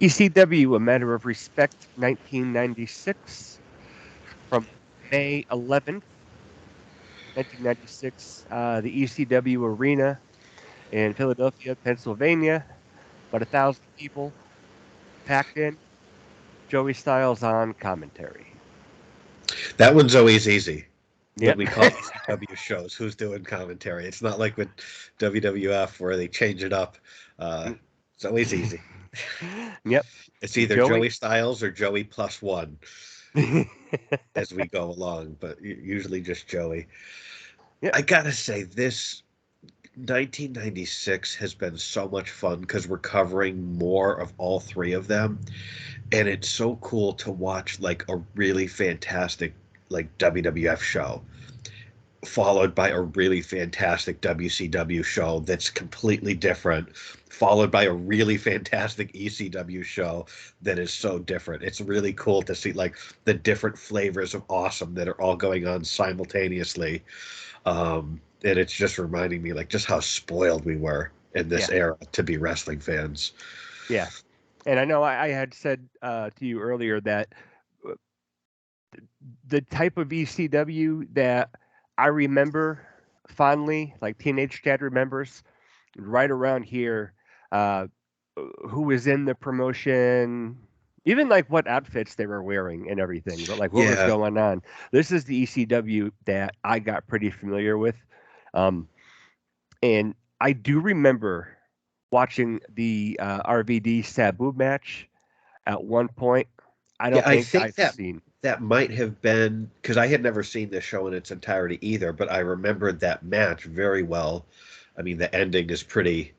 ECW, A Matter of Respect, 1996, from May 11th, 1996, the ECW Arena in Philadelphia, Pennsylvania. About 1,000 people packed in. Joey Styles on commentary. That one's always easy. When Yep. we call ECW shows, who's doing commentary? It's not like with WWF where they change it up. It's always easy. Yep. It's either Joey. Joey Styles or Joey plus one as we go along, but usually just Joey. Yep. I gotta say, this 1996 has been so much fun because we're covering more of all three of them, and it's so cool to watch like a really fantastic like WWF show followed by a really fantastic WCW show that's completely different, followed by a really fantastic ECW show that is so different. It's really cool to see like the different flavors of awesome that are all going on simultaneously. And it's just reminding me like just how spoiled we were in this Yeah. era to be wrestling fans. Yeah. And I know I had said to you earlier that uh, the type of ECW that I remember fondly, like Teenage Dad remembers, right around here, uh, who was in the promotion, even like what outfits they were wearing and everything, but like what was Yeah. going on. This is the ECW that I got pretty familiar with. Um, and I do remember watching the RVD Sabu match at one point. I Yeah, don't I think think I've that seen. that might have been because I had never seen this show in its entirety either, but I remembered that match very well. I mean, the ending is pretty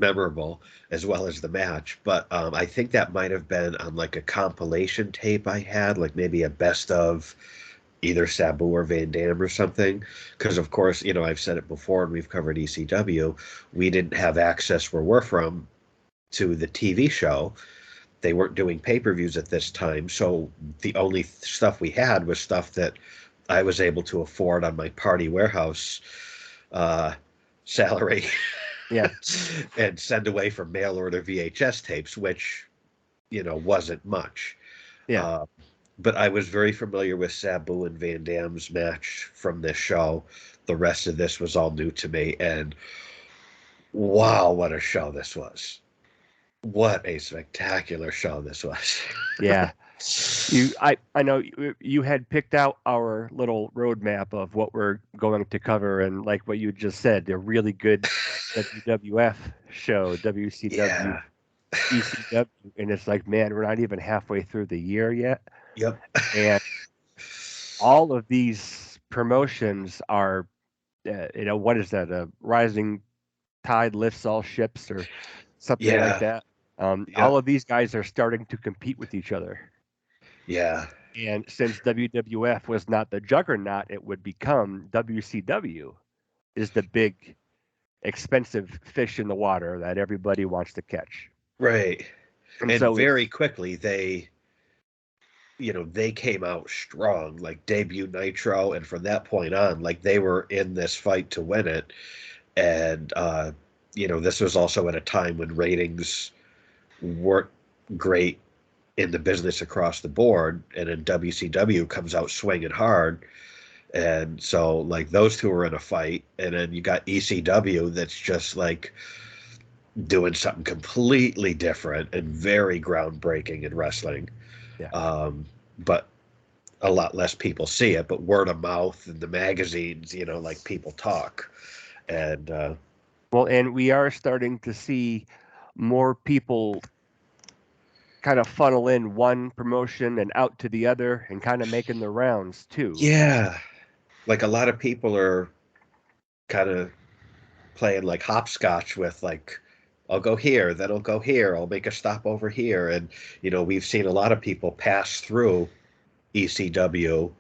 memorable as well as the match, but I think that might have been on like a compilation tape I had, like maybe a best of either Sabu or Van Dam or something. Because of course, I've said it before, and we've covered ECW. We didn't have access where we're from to the TV show. They weren't doing pay-per-views at this time, so the only stuff we had was stuff that I was able to afford on my party warehouse uh, salary Yeah, and send away for mail order VHS tapes, which wasn't much. yeah. Uh, but I was very familiar with Sabu and Van Dam's match from this show. The rest of this was all new to me, and wow, what a show this was! What a spectacular show this was! Yeah. I know you had picked out our little roadmap of what we're going to cover, and like what you just said, a really good WWF show, WCW, Yeah. ECW, and it's like, man, we're not even halfway through the year yet, Yep. and all of these promotions are, what is that? A rising tide lifts all ships, or something like Yeah. that. All Yep. of these guys are starting to compete with each other. Yeah. And since WWF was not the juggernaut it would become, WCW is the big, expensive fish in the water that everybody wants to catch. Right. And And so very it's, quickly they came out strong, like debut Nitro, and from that point on, like they were in this fight to win it. And this was also at a time when ratings weren't great in the business across the board, and then WCW comes out swinging hard. And so, like, those two are in a fight, and then you got ECW that's just like doing something completely different and very groundbreaking in wrestling. yeah. But a lot less people see it, but word of mouth in the magazines, like people talk. And Well, and we are starting to see more people kind of funnel in one promotion and out to the other and kind of making the rounds too. yeah, like a lot of people are kind of playing like hopscotch with like, I'll go here, then I'll go here, I'll make a stop over here. And, we've seen a lot of people pass through ECW,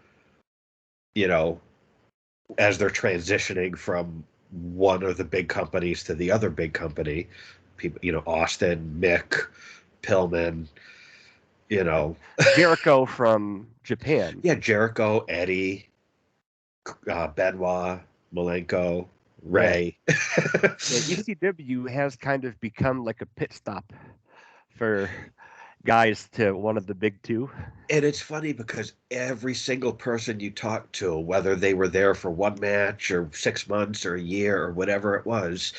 you know, as they're transitioning from one of the big companies to the other big company. People, Austin, Mick, Pillman, you know, Jericho from Japan. yeah, Jericho, Eddie, Benoit, Malenko, Yeah. Ray. Yeah, ECW has kind of become like a pit stop for guys to one of the big two. And it's funny because every single person you talk to, whether they were there for one match or 6 months or a year or whatever it was,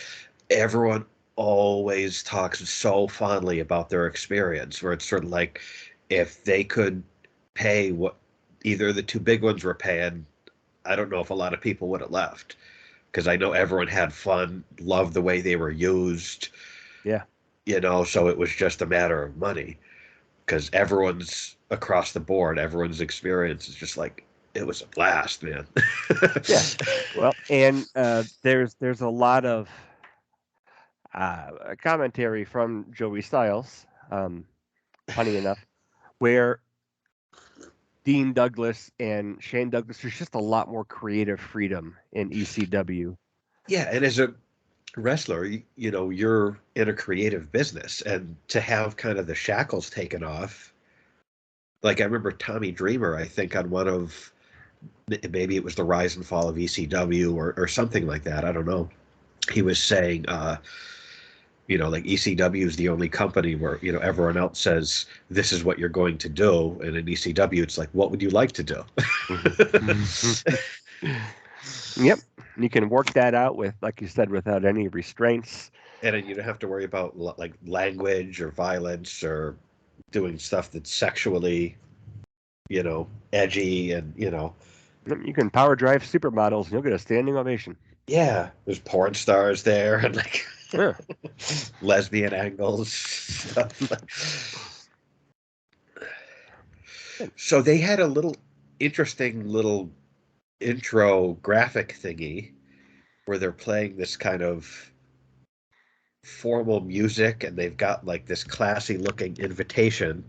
everyone always talks so fondly about their experience, where it's sort of like if they could pay what either the two big ones were paying, I don't know if a lot of people would have left because I know everyone had fun, loved the way they were used, Yeah. so it was just a matter of money because everyone's across the board, everyone's experience is just like, it was a blast, man. Yeah. Well, and there's a lot of commentary from Joey Styles, funny enough, where Dean Douglas and Shane Douglas, there's just a lot more creative freedom in ECW. Yeah, and as a wrestler, you're in a creative business, and to have kind of the shackles taken off. Like I remember Tommy Dreamer, I think on one of maybe it was the Rise and Fall of ECW or something like that. I don't know. He was saying, like ECW is the only company where everyone else says this is what you're going to do, and in ECW it's like, what would you like to do? Yep. You can work that out with, like you said, without any restraints. And then you don't have to worry about like language or violence or doing stuff that's sexually, edgy and You can power drive supermodels and you'll get a standing ovation. yeah, there's porn stars there and like Yeah. lesbian angles stuff. So they had a little interesting little intro graphic thingy where they're playing this kind of formal music and they've got like this classy looking invitation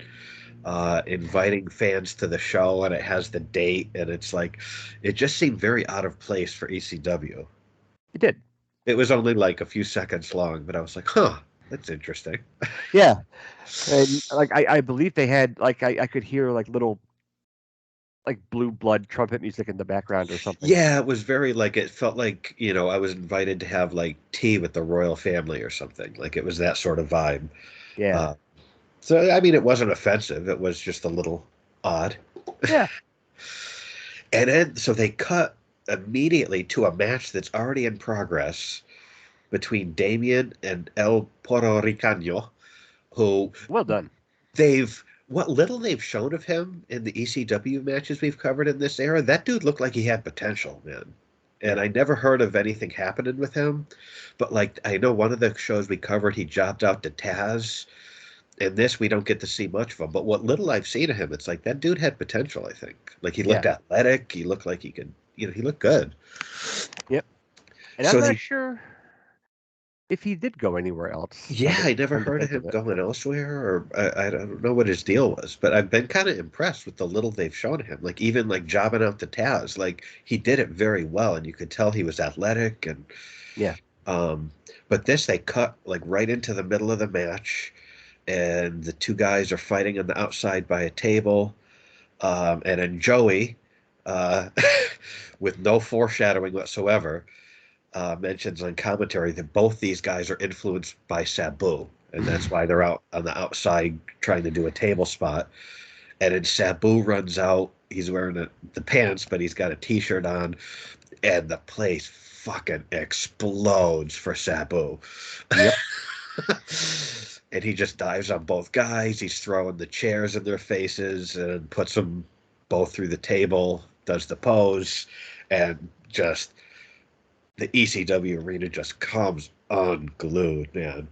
inviting fans to the show, and it has the date, and it's like it just seemed very out of place for ECW. It did. It was only like a few seconds long, but I was like, huh, that's interesting. Yeah. And like I believe they had like I could hear like little like blue blood trumpet music in the background or something. Yeah, it was very like it felt like, I was invited to have like tea with the royal family or something. Like it was that sort of vibe. Yeah. So I mean, it wasn't offensive. It was just a little odd. Yeah. And then so they cut immediately to a match that's already in progress between Damien and El Puerto Ricano, who Well done. what little they've shown of him in the ECW matches we've covered in this era, that dude looked like he had potential, man. And I never heard of anything happening with him. But like I know one of the shows we covered, he jobbed out to Taz. In this, we don't get to see much of him. But what little I've seen of him, it's like that dude had potential, I think. Like he looked Yeah. athletic. He looked like he could, he looked good. Yep. And So I'm not sure if he did go anywhere else. yeah, I never Come to heard of think him of it. going elsewhere, or I don't know what his deal was, but I've been kind of impressed with the little they've shown him. Like even like jobbing out to Taz, like he did it very well, and you could tell he was athletic. And Yeah. but this they cut like right into the middle of the match, and the two guys are fighting on the outside by a table, and then Joey, uh, with no foreshadowing whatsoever, mentions on commentary that both these guys are influenced by Sabu, and that's why they're out on the outside trying to do a table spot. And then Sabu runs out. He's wearing the pants, but he's got a t-shirt on, and the place fucking explodes for Sabu. Yep. And he just dives on both guys. He's throwing the chairs in their faces and puts them both through the table, does the pose, and just the ECW arena just comes unglued, man.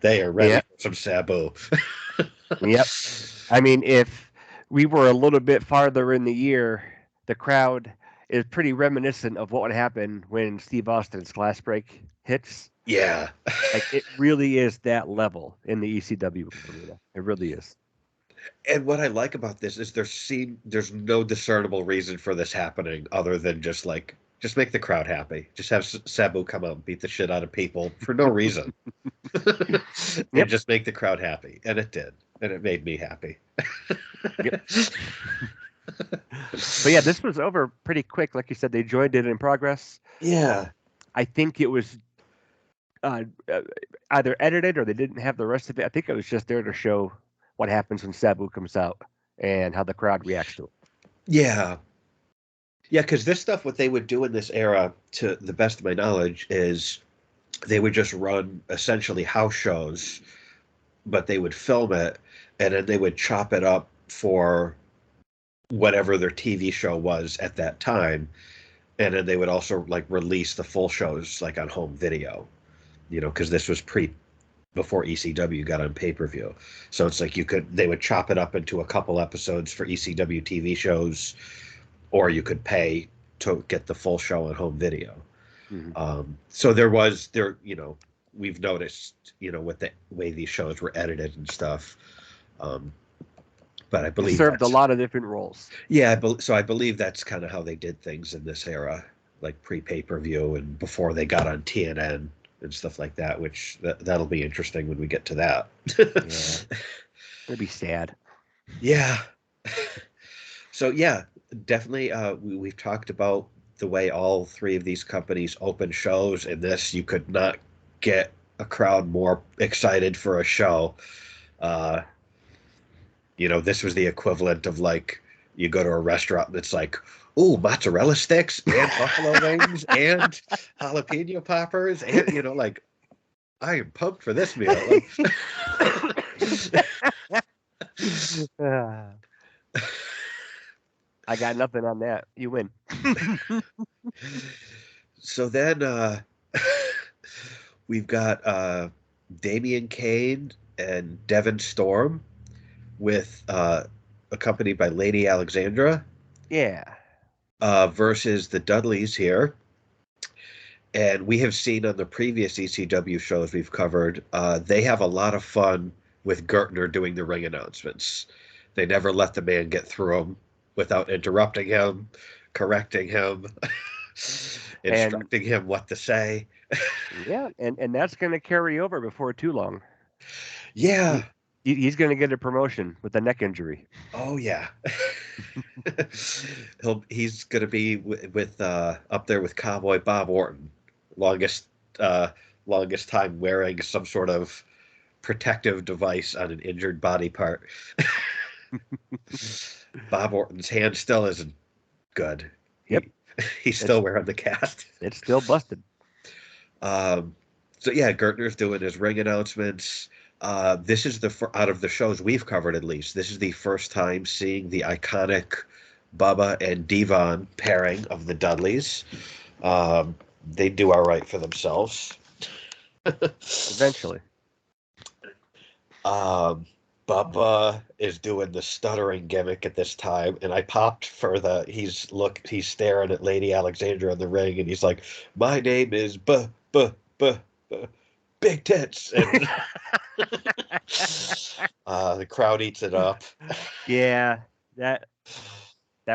They are ready Yep. for some Sabu. Yep. I mean, if we were a little bit farther in the year, the crowd is pretty reminiscent of what would happen when Steve Austin's glass break hits. Yeah. Like it really is that level in the ECW arena. It really is. And what I like about this is there's no discernible reason for this happening other than just make the crowd happy. Just have Sabu come out and beat the shit out of people for no reason. Yep. And just make the crowd happy. And it did. And it made me happy. Yep. But yeah, this was over pretty quick. Like you said, they joined it in progress. Yeah. I think it was either edited or they didn't have the rest of it. I think it was just there to show what happens when Sabu comes out and how the crowd reacts to it. Yeah. Yeah, because this stuff, what they would do in this era, to the best of my knowledge, is they would just run essentially house shows, but they would film it and then they would chop it up for whatever their TV show was at that time. And then they would also like release the full shows like on home video, because this was before ECW got on pay-per-view. So it's like they would chop it up into a couple episodes for ECW TV shows, or you could pay to get the full show on home video. Mm-hmm. So we've noticed, with the way these shows were edited and stuff. But I It believe served a lot of different roles. Yeah, so I believe that's kind of how they did things in this era, like pre-pay-per-view and before they got on TNN and stuff like that, which that'll be interesting when we get to that. Yeah. It'd be sad. Yeah. So yeah, definitely we've talked about the way all three of these companies open shows. In this, you could not get a crowd more excited for a show. This was the equivalent of like you go to a restaurant and it's like, ooh, mozzarella sticks and buffalo wings and jalapeno poppers and like, I am pumped for this meal. I got nothing on that. You win. So then we've got Damian Kane and Devon Storm with accompanied by Lady Alexandra. Yeah. Versus the Dudleys here. And we have seen on the previous ECW shows we've covered, they have a lot of fun with Gertner doing the ring announcements. They never let the man get through them without interrupting him, correcting him, instructing him what to say. Yeah, and that's going to carry over before too long. Yeah. He's going to get a promotion with a neck injury. Oh yeah. He's going to be with up there with Cowboy Bob Orton, longest time wearing some sort of protective device on an injured body part. Bob Orton's hand still isn't good. Yep. He's still wearing the cast. It's still busted. So yeah, Gertner's doing his ring announcements. This is out of the shows we've covered, at least, this is the first time seeing the iconic Bubba and Devon pairing of the Dudleys. They do all right for themselves. Eventually. Bubba is doing the stuttering gimmick at this time, and I popped for he's staring at Lady Alexandra in the ring, and he's like, "My name is Big Tits." And the crowd eats it up. Yeah, that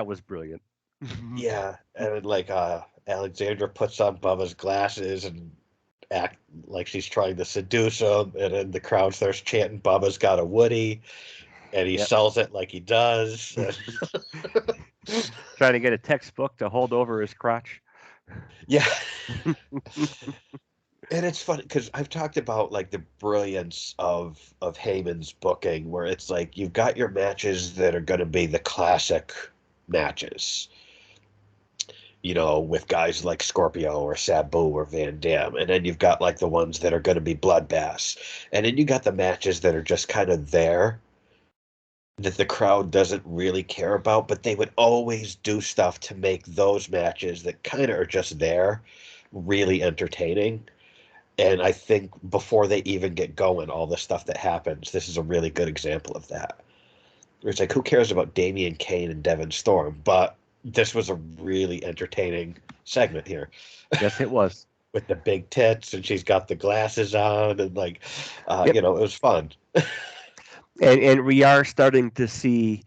was brilliant. Yeah, and like Alexandra puts on Bubba's glasses and act like she's trying to seduce him, and then the crowd starts chanting Bubba's got a Woody, and he sells it like he does. Trying to get a textbook to hold over his crotch. Yeah. And it's funny because I've talked about like the brilliance of Heyman's booking, where it's like you've got your matches that are going to be the classic matches, with guys like Scorpio or Sabu or Van Dam, and then you've got like the ones that are going to be bloodbaths, and then you got the matches that are just kind of there that the crowd doesn't really care about, but they would always do stuff to make those matches that kind of are just there really entertaining. And I think before they even get going, all the stuff that happens, this is a really good example of that. It's like, who cares about Damian Kane and Devon Storm? But this was a really entertaining segment here. Yes, it was. With the big tits, and she's got the glasses on, and like, it was fun. And we are starting to see,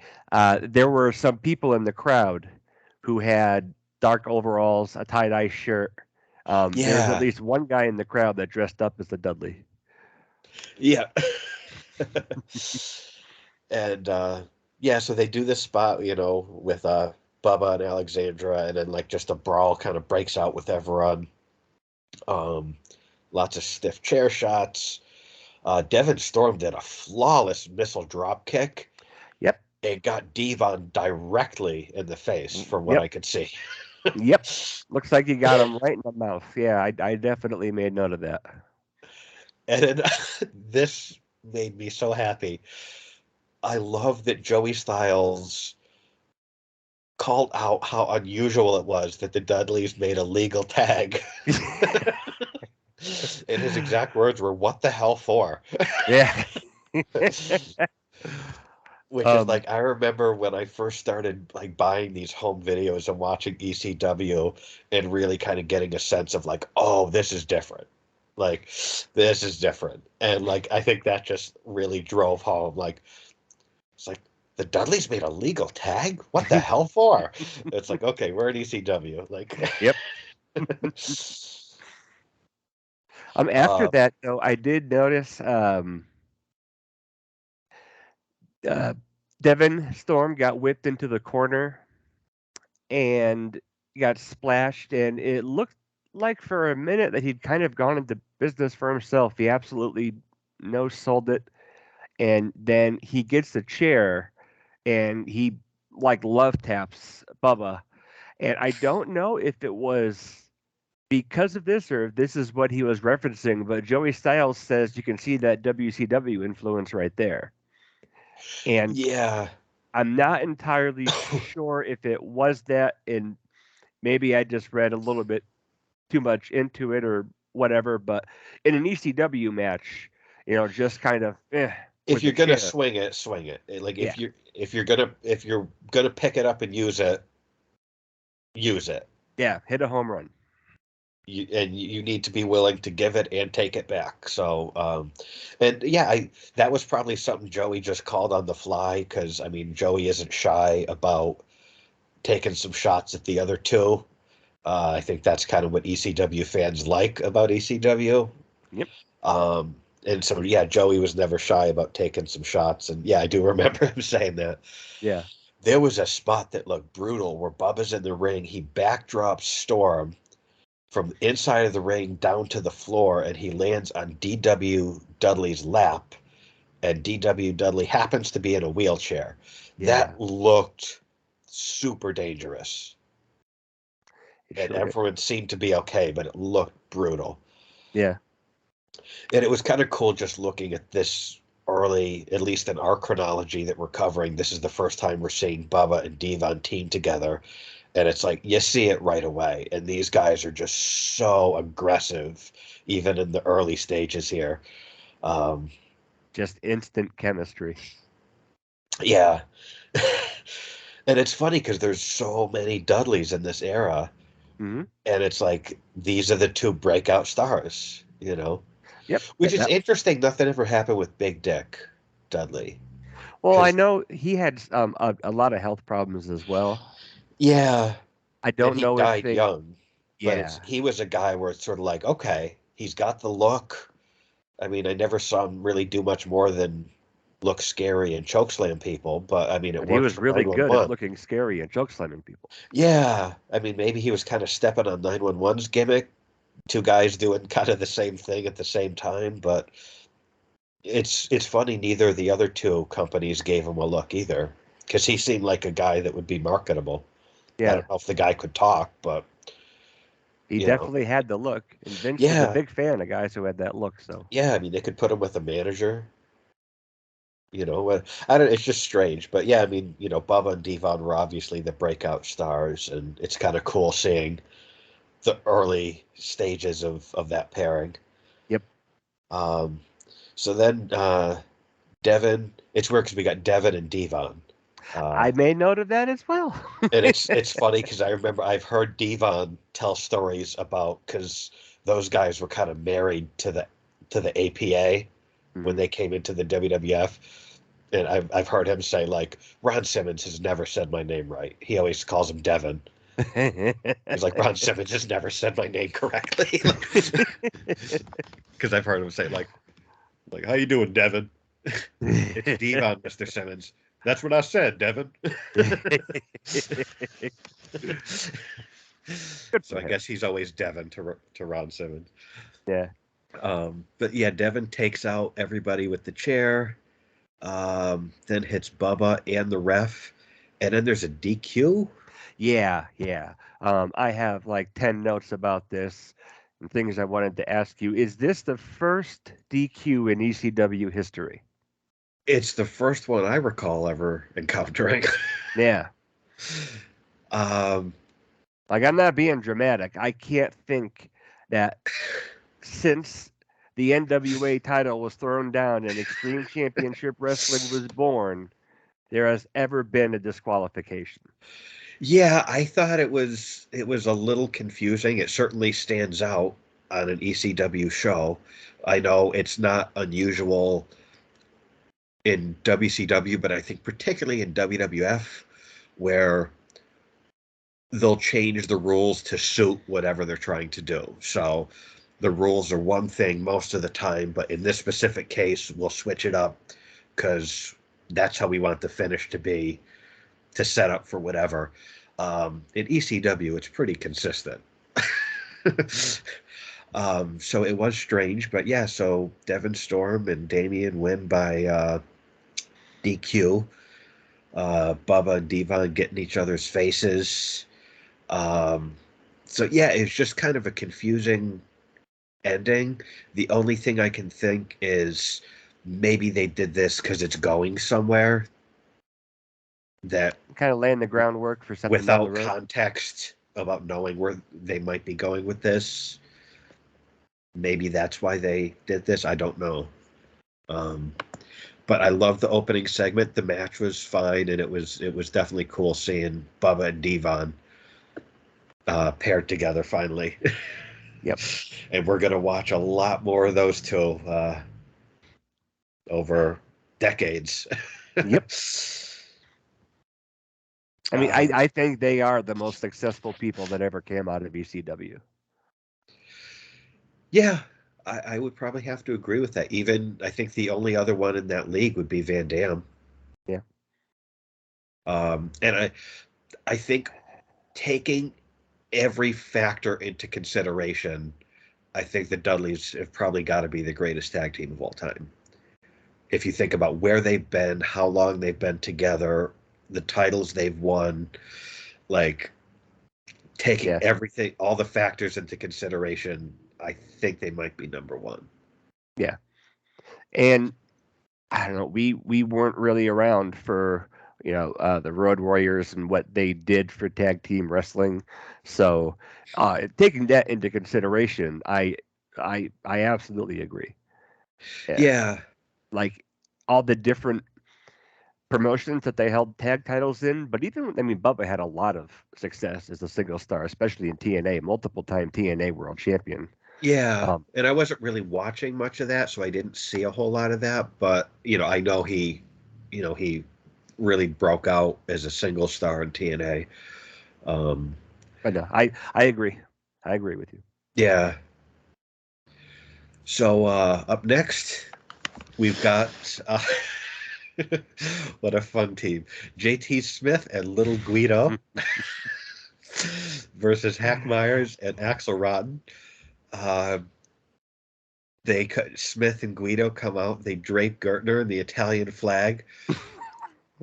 there were some people in the crowd who had dark overalls, a tie-dye shirt. There's at least one guy in the crowd that dressed up as the Dudley. Yeah. And so they do this spot, with Bubba and Alexandra, and then like just a brawl kind of breaks out with everyone. Lots of stiff chair shots. Devon Storm did a flawless missile drop kick. Yep. It got Devon directly in the face, from what Yep. I could see. Yep. Looks like you got him right in the mouth. Yeah, I definitely made note of that. And then, this made me so happy. I love that Joey Styles called out how unusual it was that the Dudleys made a legal tag. And his exact words were, "What the hell for?" Yeah. Which is like, I remember when I first started like buying these home videos and watching ECW and really kind of getting a sense of like, oh, this is different. Like, this is different. And like, I think that just really drove home. Like, it's like, the Dudleys made a legal tag? What the hell for? It's like, okay, we're in ECW. Like, Yep. After uh, that though, I did notice Devon Storm got whipped into the corner and got splashed, and it looked like for a minute that he'd kind of gone into business for himself. He absolutely no sold it, and then he gets the chair and he like love taps Bubba, and I don't know if it was because of this or if this is what he was referencing, but Joey Styles says you can see that WCW influence right there. And yeah. I'm not entirely sure if it was that, and maybe I just read a little bit too much into it or whatever. But in an ECW match, just kind of If with the you're gonna chair. swing it, swing it. Like, Yeah, if you're gonna pick it up and use it, use it. yeah, hit a home run. You need to be willing to give it and take it back. So, and yeah, that was probably something Joey just called on the fly, because I mean, Joey isn't shy about taking some shots at the other two. I think that's kind of what ECW fans like about ECW. Yep. Um, and so, yeah, Joey was never shy about taking some shots. And yeah, I do remember him saying that. Yeah. There was a spot that looked brutal where Bubba's in the ring. He backdrops Storm from inside of the ring down to the floor, and he lands on D.W. Dudley's lap. And D.W. Dudley happens to be in a wheelchair. Yeah. That looked super dangerous. It And sure did. everyone seemed to be okay, but it looked brutal. Yeah. And it was kind of cool just looking at this early, at least in our chronology that we're covering. This is the first time we're seeing Bubba and Devon team together. And it's like, you see it right away. And these guys are just so aggressive, even in the early stages here. Um, Just instant chemistry. yeah. And it's funny because there's so many Dudleys in this era. Hmm. And it's like, these are the two breakout stars, you know? Yep. Which is That, interesting. Nothing ever happened with Big Dick Dudley. well, I Because, know he had a lot of health problems as well. yeah, I and don't he know if died they. young. But Yeah. he was a guy where it's sort of like, okay, he's got the look. I mean, I never saw him really do much more than look scary and chokeslam people, but I mean, it But he worked was for really good at 911. looking scary and chokeslamming people. Yeah, I mean, maybe he was kind of stepping on 911's gimmick, two guys doing kind of the same thing at the same time, but it's funny, neither of the other two companies gave him a look either, because he seemed like a guy that would be marketable. I Yeah. don't know if the guy could talk, but He you know, definitely had the look, and Vince was a yeah, big fan of guys who had that look. So yeah. I mean, they could put him with a manager. I don't. It's just strange, but yeah, I mean, Bubba and Devon were obviously the breakout stars, and it's kind of cool seeing the early stages of that pairing. yep, Um, so then Devon, it's weird because we got Devon and Devon, uh, I made note of that as well. and it's funny because I remember I've heard Devon tell stories about, because those guys were kind of married to the APA when Mhm. they came into the WWF. And I've heard him say, like, Ron Simmons has never said my name right. He always calls him Devon. He's like, Ron Simmons has never said my name correctly. Because I've heard him say, like, how you doing, Devon? It's Devon, Mr. Simmons. That's what I said, Devon. Good So for I him. guess he's always Devon to Ron Simmons. Yeah. But yeah, Devin takes out everybody with the chair, then hits Bubba and the ref, and then there's a DQ. Yeah, yeah. I have like 10 notes about this and things I wanted to ask you. Is this the first DQ in ECW history? It's the first one I recall ever encountering. Yeah. um, Like, I'm not being dramatic. I can't think that since the NWA title was thrown down and Extreme Championship Wrestling was born, there has ever been a disqualification. yeah, I thought it was a little confusing. It certainly stands out on an ECW show. I know it's not unusual in WCW, but I think particularly in WWF, where they'll change the rules to suit whatever they're trying to do. So the rules are one thing most of the time, but in this specific case, we'll switch it up because that's how we want the finish to be to set up for whatever. In ECW, it's pretty consistent. So it was strange, but yeah, so Devon Storm and Damien win by DQ. Bubba and Devon getting each other's faces. Um, so yeah, it's just kind of a confusing ending. The only thing I can think is maybe they did this because it's going somewhere that Kind of laying the groundwork for something down the without road. context about knowing where they might be going with this. Maybe that's why they did this. I don't know. Um, but I love the opening segment. The match was fine, and it was definitely cool seeing Bubba and Devon paired together finally. Yep. And we're gonna watch a lot more of those two over decades. Yep. I mean, I, um, I think they are the most successful people that ever came out of ECW. yeah, I would probably have to agree with that. Even I think the only other one in that league would be Van Dam. Yeah. And I think taking every factor into consideration, I think the Dudleys have probably got to be the greatest tag team of all time. If you think about where they've been, how long they've been together, the titles they've won, like taking Yeah. everything, all the factors into consideration, I think they might be number one. Yeah. And I don't know, we weren't really around for the Road Warriors and what they did for tag team wrestling. So taking that into consideration, I absolutely agree. Yeah, Yeah, like all the different promotions that they held tag titles in, but even I mean Bubba had a lot of success as a single star, especially in TNA, multiple time TNA world champion. yeah. Um, And I wasn't really watching much of that, so I didn't see a whole lot of that. But I know he really broke out as a single star in TNA. Um, but no, I agree. I agree with you. yeah. So up next, we've got what a fun team: JT Smith and Little Guido versus Hack Myers and Axel Rotten. Uh, Smith and Guido come out. They drape Gertner in the Italian flag.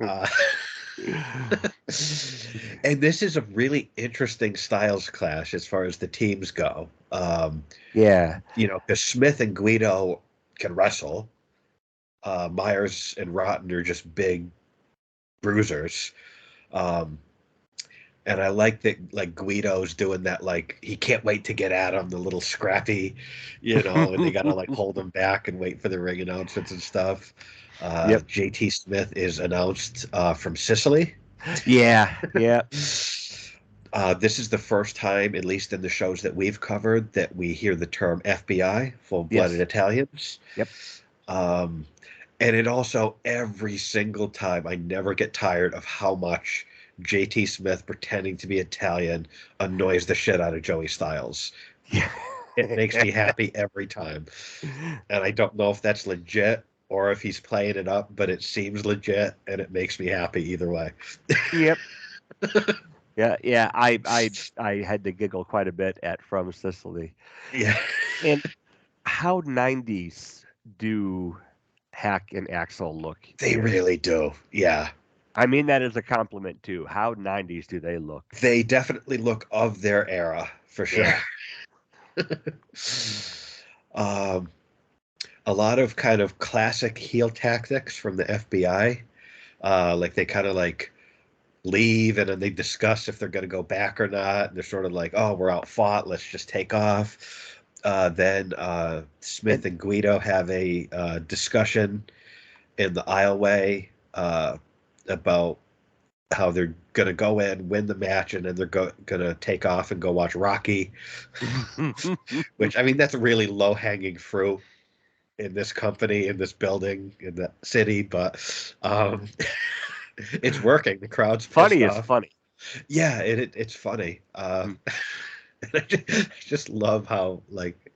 Uh, and this is a really interesting styles clash as far as the teams go. Yeah, Because Smith and Guido can wrestle. Myers and Rotten are just big bruisers. Um, and I like that, like Guido's doing that, like he can't wait to get at him, the little scrappy, and they gotta like hold him back and wait for the ring announcements and stuff. yep, JT Smith is announced from Sicily. yeah, yeah, This is the first time, at least in the shows that we've covered, that we hear the term FBI, full-blooded yes, Italians. yep, Um, and it also, every single time, I never get tired of how much JT Smith pretending to be Italian annoys the shit out of Joey Styles. yeah. It makes me happy every time. And I don't know if that's legit or if he's playing it up, but it seems legit and it makes me happy either way. Yep. Yeah, yeah. I had to giggle quite a bit at From Sicily, Yeah. and how 90s do Hack and Axel look They in? really do. Yeah. I mean that as a compliment too. How 90s do they look? They definitely look of their era, for sure. Yeah. um, a lot of kind of classic heel tactics from the FBI. Like they kind of like leave and then they discuss if they're going to go back or not. And they're sort of like, oh, we're outfought. Let's just take off. Then Smith and Guido have a discussion in the aisleway about how they're going to go in, win the match, and then they're going to take off and go watch Rocky. Which, I mean, that's really low-hanging fruit in this company, in this building, in the city, but it's working. The crowd's pissed Funny is off. funny. Yeah, it's funny. And I just love how, like,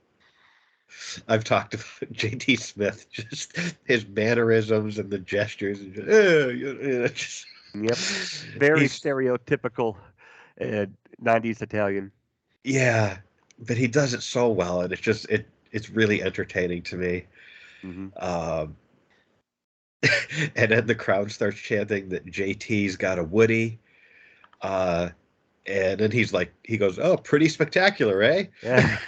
I've talked about JT Smith, just his mannerisms and the gestures. And just, Yep. Very he's, stereotypical 90s Italian. yeah, but he does it so well, and it's really entertaining to me. Mm-hmm. And then the crowd starts chanting that JT's got a Woody. And then he goes, oh, pretty spectacular, eh? Yeah.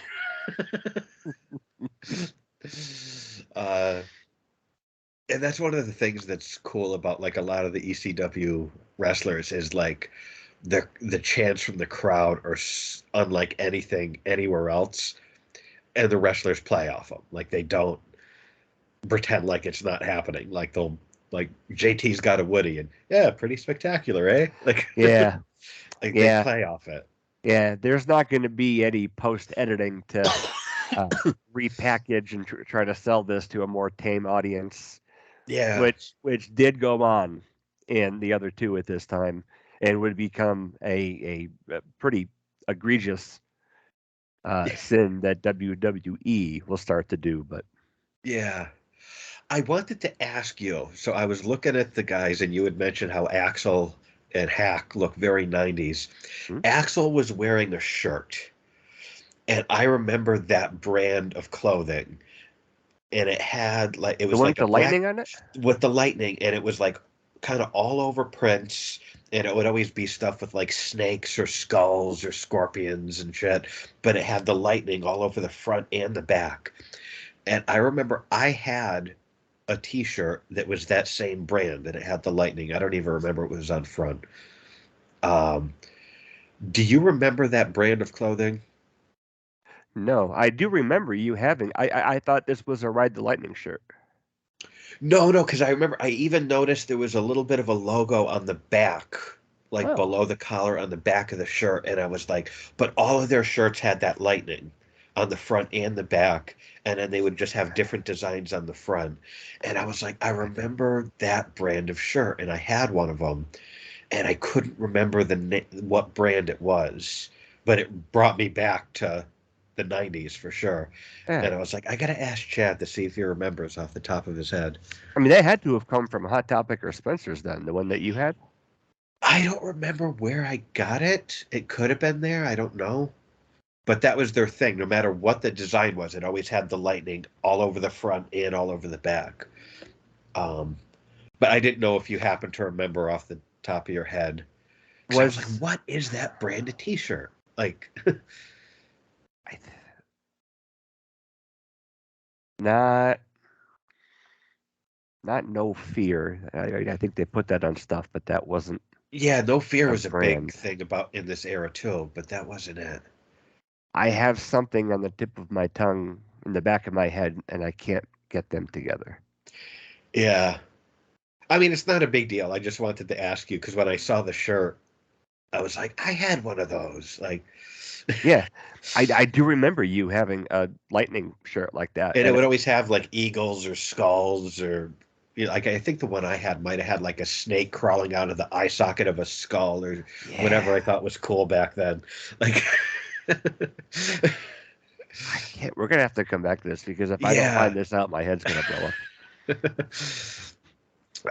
And that's one of the things that's cool about like a lot of the ECW wrestlers is like the chants from the crowd are unlike anything anywhere else, and the wrestlers play off them. Like they don't pretend like it's not happening. Like they'll like JT's got a Woody and yeah, pretty spectacular, eh? Like Yeah. like they Yeah. play off it. Yeah. There's not going to be any post editing to repackage and try to sell this to a more tame audience. Yeah. Which did go on in the other two at this time, and would become a pretty egregious sin that WWE will start to do. But Yeah. I wanted to ask you. So I was looking at the guys, and you had mentioned how Axel and Hack look very 90s. Axel was wearing a shirt, and I remember that brand of clothing. And it had like it was the one like with a the black lightning on it. with the lightning, and it was like kind of all over prints, and it would always be stuff with like snakes or skulls or scorpions and shit. But it had the lightning all over the front and the back. And I remember I had a T-shirt that was that same brand, and it had the lightning. I don't even remember what was on front. Um, do you remember that brand of clothing? No, I do remember you having. I thought this was a Ride the Lightning shirt. No, because I remember I even noticed there was a little bit of a logo on the back, like Oh, below the collar on the back of the shirt, and I was like, but all of their shirts had that lightning on the front and the back, and then they would just have different designs on the front. And I was like, I remember that brand of shirt, and I had one of them, and I couldn't remember what brand it was, but it brought me back to the 90s for sure. yeah. And I was like, I gotta ask Chad to see if he remembers off the top of his head. I mean, they had to have come from Hot Topic or Spencer's then. The one that you had. I don't remember where I got it. It could have been there. I don't know. But that was their thing. No matter what the design was, it always had the lightning all over the front and all over the back. Um, but I didn't know if you happen to remember off the top of your head. Because I was like, what is that brand of T-shirt? Like, not No Fear. I think they put that on stuff, but that wasn't yeah, No Fear a was a big brand. thing about in this era too, but that wasn't it. I have something on the tip of my tongue in the back of my head, and I can't get them together. Yeah. I mean, it's not a big deal. I just wanted to ask you because when I saw the shirt, I was like, I had one of those. Like, Yeah, I do remember you having a lightning shirt like that, and it and would always have like eagles or skulls or, you know, like I think the one I had might have had like a snake crawling out of the eye socket of a skull or whatever I thought was cool back then. Like, I can't. We're gonna have to come back to this because if I don't find this out, my head's gonna blow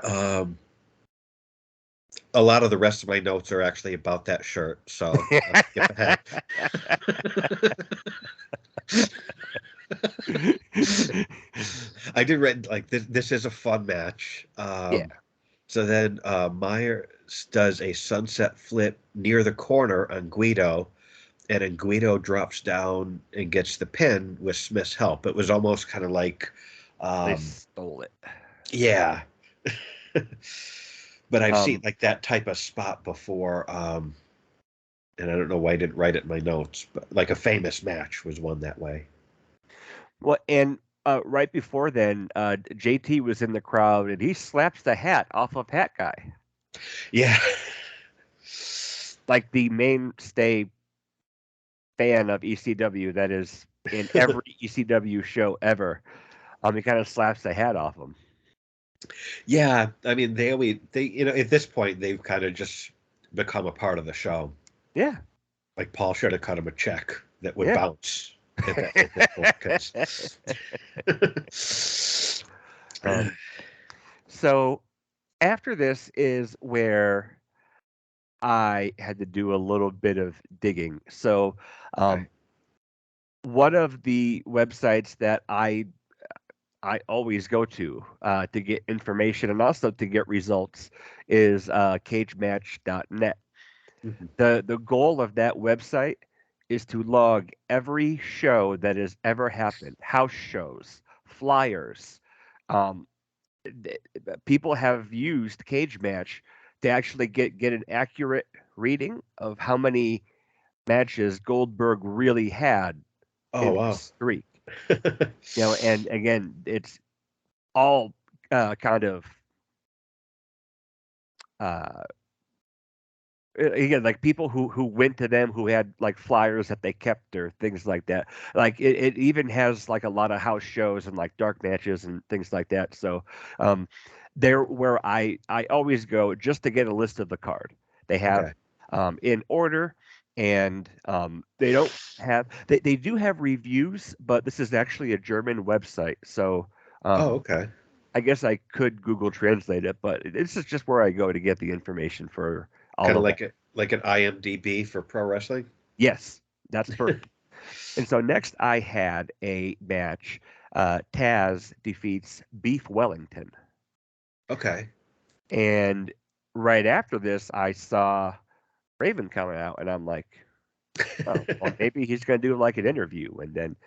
up. A lot of the rest of my notes are actually about that shirt, so I'll skip ahead. I did read like this is a fun match. Yeah. So then Myers does a sunset flip near the corner on Guido, and then Guido drops down and gets the pin with Smith's help. It was almost kind of like, They um, stole it. yeah. But I've seen Um, like that type of spot before, and I don't know why I didn't write it in my notes, but like a famous match was one that way. well, and right before then, JT was in the crowd and he slaps the hat off of Hat Guy, Yeah. like the mainstay fan of ECW that is in every ECW show ever. He kind of slaps the hat off him. Yeah, I mean they at this point they've kind of just become a part of the show. Yeah, Like Paul should have cut him a check that would yeah. bounce at this point. 'Cause- So after this is where I had to do a little bit of digging. So okay. um, one of the websites that I always go to get information and also to get results is cagematch.net. Mhm. The goal of that website is to log every show that has ever happened, house shows, flyers. Um, People have used Cage Match to actually get an accurate reading of how many matches Goldberg really had Oh in his wow. streak. And again, it's all kind of uh, again like people who went to them who had like flyers that they kept or things like that. Like it even has like a lot of house shows and like dark matches and things like that. So there where I always go just to get a list of the card. They have Okay. in order, and they don't have they do have reviews, but this is actually a German website. So Oh, um okay. I guess I could Google Translate it, but this is just where I go to get the information for all Kind of of that. like an IMDb for pro wrestling. Yes, that's perfect. And so next I had a match. Taz defeats Beef Wellington. Okay. And right after this, I saw Raven coming out, and I'm like, oh, well, maybe he's going to do like an interview. And then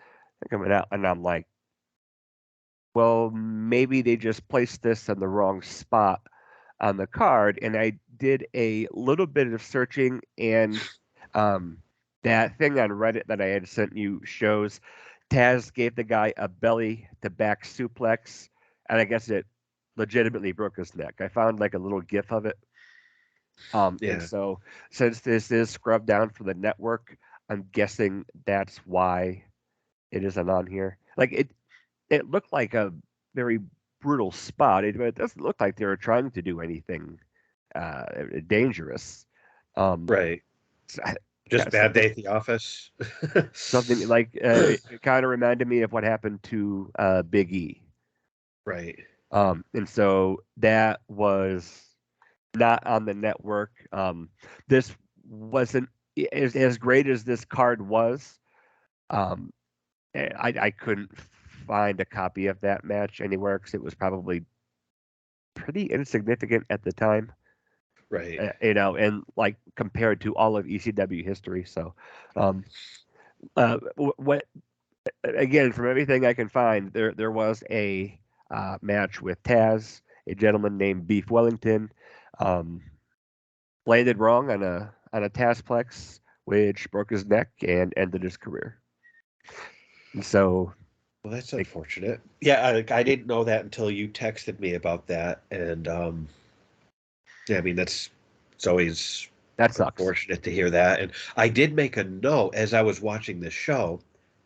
coming out, and I'm like, well, maybe they just placed this in the wrong spot on the card. And I did a little bit of searching, and um, that thing on Reddit that I had sent you shows Taz gave the guy a belly to back suplex, and I guess it legitimately broke his neck. I found like a little gif of it. And Yeah. so since this is scrubbed down for the network, I'm guessing that's why it isn't on here. Like it looked like a very brutal spot. But it doesn't look like they were trying to do anything uh, dangerous. Um, Right. so Just so bad day at the office. something like it kind of reminded me of what happened to Big E. Right. And so that was not on the network. This wasn't as great as this card was. Um, I couldn't find a copy of that match anywhere because it was probably pretty insignificant at the time, Right. and like compared to all of ECW history. So, um, what again from everything I can find, there was a match with Taz, a gentleman named Beef Wellington, um, landed wrong on a Tazplex, which broke his neck and ended his career. And so, Well, that's like, unfortunate. Yeah, I didn't know that until you texted me about that, and yeah, I mean it's always that sucks. unfortunate to hear that. And I did make a note as I was watching this show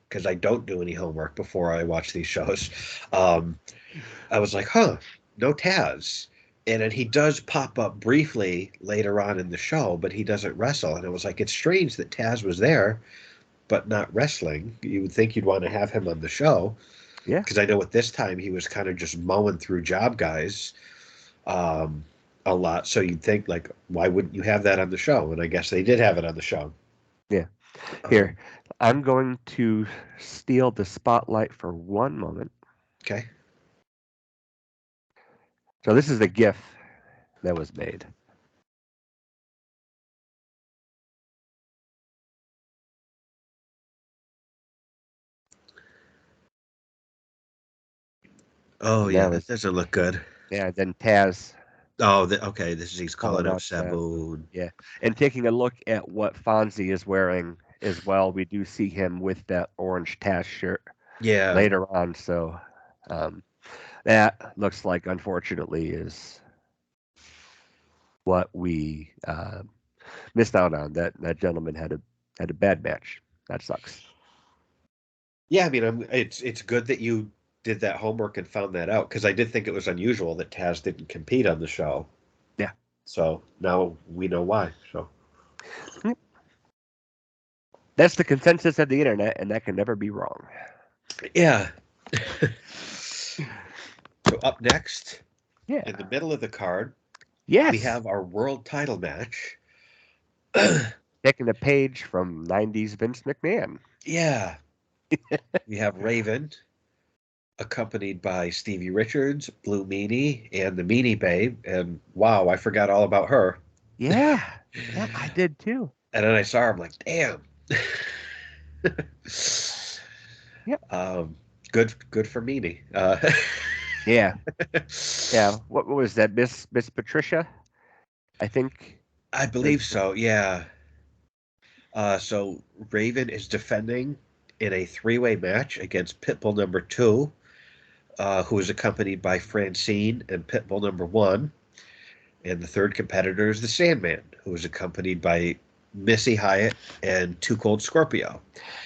because I don't do any homework before I watch these shows. Um, I was like, huh, no Taz. And then he does pop up briefly later on in the show, but he doesn't wrestle. And it was like, it's strange that Taz was there, but not wrestling. You would think you'd want to have him on the show. Yeah. Because I know at this time he was kind of just mowing through job guys um, a lot. So you'd think, like, why wouldn't you have that on the show? And I guess they did have it on the show. Yeah. Um, Here, I'm going to steal the spotlight for one moment. okay. So this is the GIF that was made. Oh And yeah, that that was, doesn't look good. yeah, then Taz Oh, okay. This is he's pulling calling out out Sabu. yeah. And taking a look at what Fonzie is wearing as well, we do see him with that orange Taz shirt Yeah, later on. So that looks like, unfortunately, is what we missed out on. That gentleman had a bad match. That sucks. yeah. I mean, it's good that you did that homework and found that out because I did think it was unusual that Taz didn't compete on the show. Yeah. So now we know why. So That's the consensus of the internet, and that can never be wrong. yeah. So up next, Yeah. in the middle of the card, we Yes. have our world title match. Taking a page from 90s Vince McMahon. Yeah. We have Raven, accompanied by Stevie Richards, Blue Meanie, and the Meanie Babe. And wow, I forgot all about her. Yeah. Yep, I did too. And then I saw her, I'm like, damn. Yep. Good for Meanie. Yeah. Yeah. What was that? Miss Patricia, I think. I believe so, yeah. So Raven is defending in a three-way match against Pitbull number two, who is accompanied by Francine and Pitbull number one. And the third competitor is the Sandman, who is accompanied by Missy Hyatt and Too Cold Scorpio.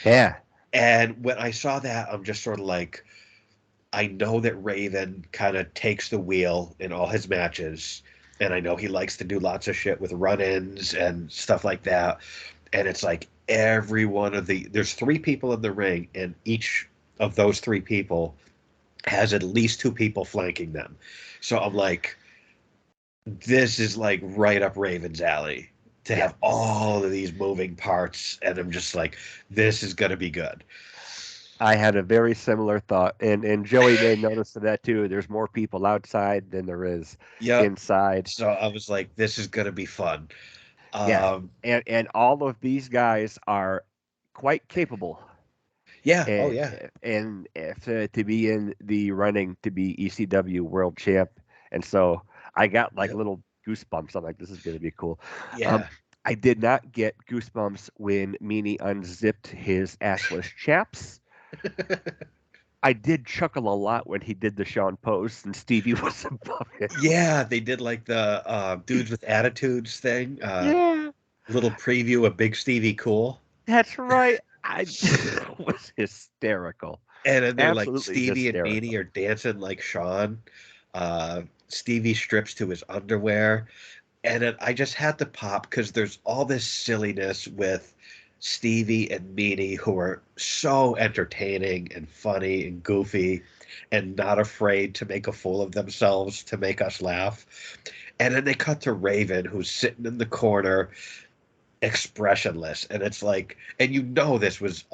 Yeah. And when I saw that, I'm just sort of like, I know that Raven kind of takes the wheel in all his matches. And I know he likes to do lots of shit with run ins and stuff like that. And it's like every one of there's three people in the ring, and each of those three people has at least two people flanking them. So I'm like, this is like right up Raven's alley to Yeah. have all of these moving parts, and I'm just like, this is gonna be good. I had a very similar thought, and Joey made notice of that too. There's more people outside than there is Yep. inside. So I was like, this is gonna be fun. Yeah, Um, and all of these guys are quite capable, yeah. Oh and yeah. and if, to be in the running to be ECW World Champ, and so I got like Yep. little goosebumps. I'm like, this is gonna be cool. Um, Yeah. I did not get goosebumps when Meanie unzipped his assless chaps. I did chuckle a lot when he did the Sean pose and Stevie was above him. Yeah, they did like the dudes with attitudes thing. Yeah, Little preview of Big Stevie Cool. that's right. I was hysterical. And then they're like Absolutely Stevie and Meanie hysterical. are dancing like Sean. Stevie strips to his underwear. And then I just had to pop because there's all this silliness with Stevie and Meanie who are so entertaining and funny and goofy and not afraid to make a fool of themselves to make us laugh. And then they cut to Raven, who's sitting in the corner, expressionless. And it's like, and you know, this was